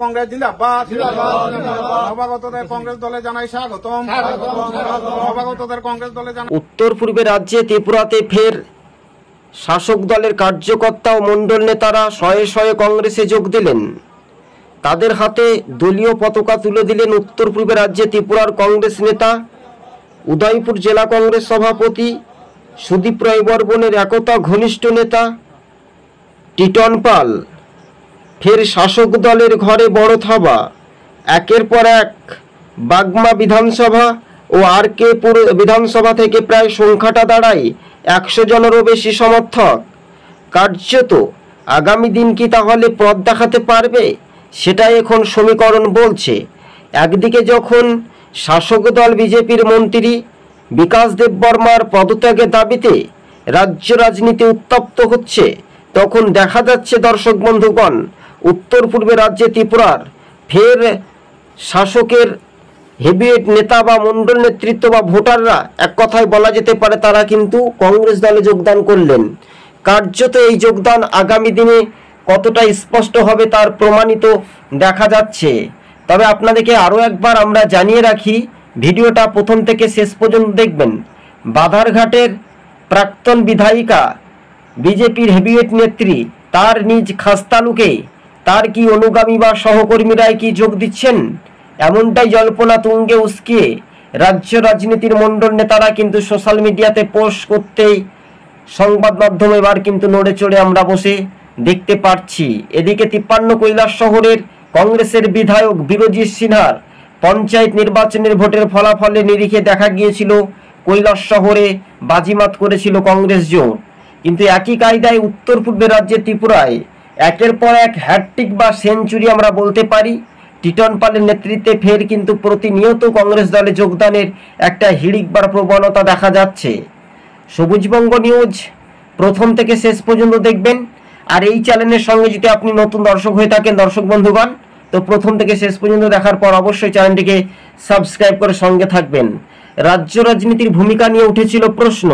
কংগ্রেস জিন্দাবাদ। নবাগতদের কংগ্রেস দলে জানাই স্বাগতম। নবাগতদের কংগ্রেস দলে জানাই। উত্তর পূর্বে রাজ্যে ত্রিপুরাতে ফের শাসক দলের কার্যকর্তা ও মণ্ডল নেতারা শয়ে শয়ে কংগ্রেসে যোগ দিলেন। তাদের হাতে দলীয় পতাকা তুলে দিলেন উত্তর পূর্বে রাজ্যে ত্রিপুরার কংগ্রেস নেতা, উদয়পুর জেলা কংগ্রেস সভাপতি, সুদীপ রায় বর্মনের একতা ঘনিষ্ঠ নেতা টিটন পাল। ফের শাসক দলের ঘরে বড় থাবা। একের পর এক বাগমা বিধানসভা ও RK পুর বিধানসভা থেকে প্রায় সংখ্যাটা দাঁড়ায় 100 জনেরও বেশি সমর্থক। কার্যত আগামী দিন কি তাহলে পথ দেখাতে পারবে, সেটাই এখন সমীকরণ বলছে। একদিকে যখন শাসক দল বিজেপির মন্ত্রী বিকাশ দেববর্মার পদত্যাগের দাবিতে রাজ্য রাজনীতি উত্তপ্ত হচ্ছে, তখন দেখা যাচ্ছে দর্শক বন্ধুগণ, উত্তর পূর্বে রাজ্যে ত্রিপুরার ফের শাসকের হেভিওয়েট নেতা বা মণ্ডল নেতৃত্ব বা ভোটাররা এক কথায় বলা যেতে পারে তারা কিন্তু কংগ্রেস দলে যোগদান করলেন। কার্যত এই যোগদান আগামী দিনে কতটা স্পষ্ট হবে তার প্রমাণিত দেখা যাচ্ছে। তবে আপনাদেরকে আরও একবার আমরা জানিয়ে রাখি, ভিডিওটা প্রথম থেকে শেষ পর্যন্ত দেখবেন। বাধারঘাটের প্রাক্তন বিধায়িকা বিজেপির হেভিওয়েট নেত্রী তার নিজ খাসতালুকে তার কি অনুগামী বা সহকর্মীরাই কি যোগ দিচ্ছেন, এমনটাই জল্পনা তুঙ্গে উস্কিয়ে রাজ্য রাজনীতির মণ্ডল নেতারা কিন্তু সোশ্যাল মিডিয়াতে পোস্ট করতেই সংবাদ মাধ্যম এবার কিন্তু নড়ে চড়ে আমরা বসে দেখতে পাচ্ছি। এদিকে 53 কৈলাস শহরের কংগ্রেসের বিধায়ক বিরোজিৎ সিনহার পঞ্চায়েত নির্বাচনের ভোটের ফলাফলের নিরিখে দেখা গিয়েছিল কৈলাস শহরে বাজিমাত করেছিল কংগ্রেস জোট। কিন্তু একই কায়দায় উত্তর পূর্বে রাজ্যে ত্রিপুরায় একের পর এক হ্যাটট্রিক বা সেঞ্চুরি আমরা বলতে পারি। টিটন পালের নেতৃত্বে ফের কিন্তু প্রতিনিয়ত কংগ্রেস দলে যোগদানের একটা হিড়িক বা প্রবণতা দেখা যাচ্ছে। সবুজবঙ্গ নিউজ প্রথম থেকে শেষ পর্যন্ত দেখবেন। আর এই চ্যানেলের সঙ্গে যদি আপনি নতুন দর্শক হয়ে থাকেন দর্শক বন্ধুগণ, তো প্রথম থেকে শেষ পর্যন্ত দেখার পর অবশ্যই চ্যানেলটিকে সাবস্ক্রাইব করে সঙ্গে থাকবেন। রাজ্য রাজনীতির ভূমিকা নিয়ে উঠেছিল প্রশ্ন,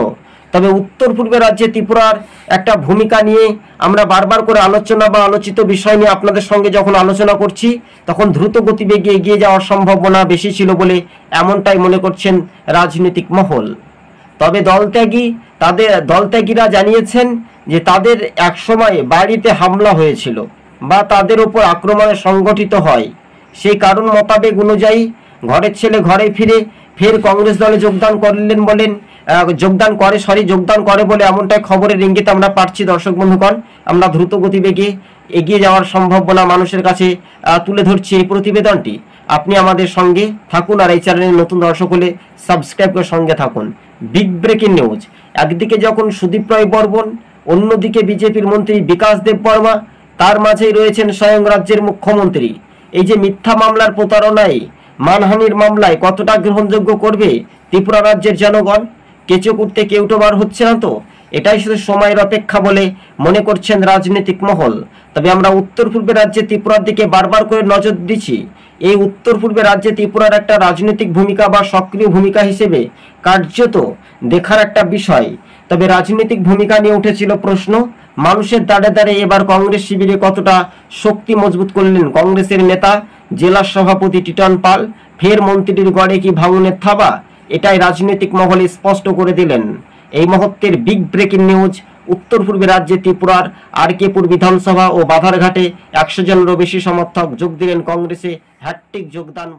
তবে উত্তর পূর্বে রাজ্যে ত্রিপুরার একটা ভূমিকা নিয়ে আমরা বারবার করে আলোচনা বা আলোচিত বিষয় নিয়ে আপনাদের সঙ্গে যখন আলোচনা করছি, তখন দ্রুত গতিবেগে এগিয়ে যাওয়ার সম্ভাবনা বেশি ছিল বলে এমনটাই মনে করছেন রাজনৈতিক মহল। তবে দলত্যাগীরা জানিয়েছেন যে তাদের একসময় বাড়িতে হামলা হয়েছিল বা তাদের উপর আক্রমণে সংগঠিত হয়, সেই কারণ মোতাবেক অনুযায়ী ঘরের ছেলে ঘরে ফিরে ফের কংগ্রেস দলে যোগদান করে বলে এমনটাই খবরের ইঙ্গিত আমরা পাচ্ছি। দর্শক বন্ধুগণ, আমরা দ্রুত গতিবেগে এগিয়ে যাওয়ার সম্ভাবনা মানুষের কাছে তুলে ধরছি এই প্রতিবেদনটি। আপনি আমাদের সঙ্গে থাকুন, আর এই চ্যানেলে নতুন দর্শক হলে সাবস্ক্রাইব করে সঙ্গে থাকুন। বিগ ব্রেকিং নিউজ, একদিকে যখন সুদীপ রায় বর্মন, অন্যদিকে বিজেপির মন্ত্রী বিকাশ দেববর্মা, তার মাঝেই রয়েছেন স্বয়ং রাজ্যের মুখ্যমন্ত্রী। এই যে মিথ্যা মামলার প্রতারণায়, মানহানির মামলায় কতটা গ্রহণযোগ্য করবে ত্রিপুরা রাজ্যের জনগণ? কেঁচো করতে কেউটো বার হচ্ছে না তো, এটাই শুধু সময়ের অপেক্ষা বলে মনে করছেন রাজনৈতিক মহল। তবে আমরা উত্তর পূর্বে রাজ্যে ত্রিপুরার দিকে বারবার করে নজর দিচ্ছি। এই উত্তর পূর্বে রাজ্যে ত্রিপুরার একটা রাজনৈতিক ভূমিকা বা সক্রিয় ভূমিকা হিসেবে কার্যত দেখার একটা বিষয়। তবে রাজনৈতিক ভূমিকা নিয়ে উঠেছিল প্রশ্ন, মানুষের দাঁড়ে দাঁড়ে এবার কংগ্রেস শিবিরে কতটা শক্তি মজবুত করলেন কংগ্রেসের নেতা জেলা সভাপতি টিটন পাল। ফের মন্ত্রীর গড়ে কি ভাঙনের থাবা, এটাই রাজনৈতিক মহলে স্পষ্ট করে দিলেন। এই মুহূর্তের বিগ ব্রেকিং নিউজ, উত্তর পূর্বে রাজ্যে ত্রিপুরার RK পুর বিধানসভা ও বাধারঘাটে 100 জনেরও বেশি সমর্থক যোগ দিলেন কংগ্রেসে। হ্যাটট্রিক যোগদান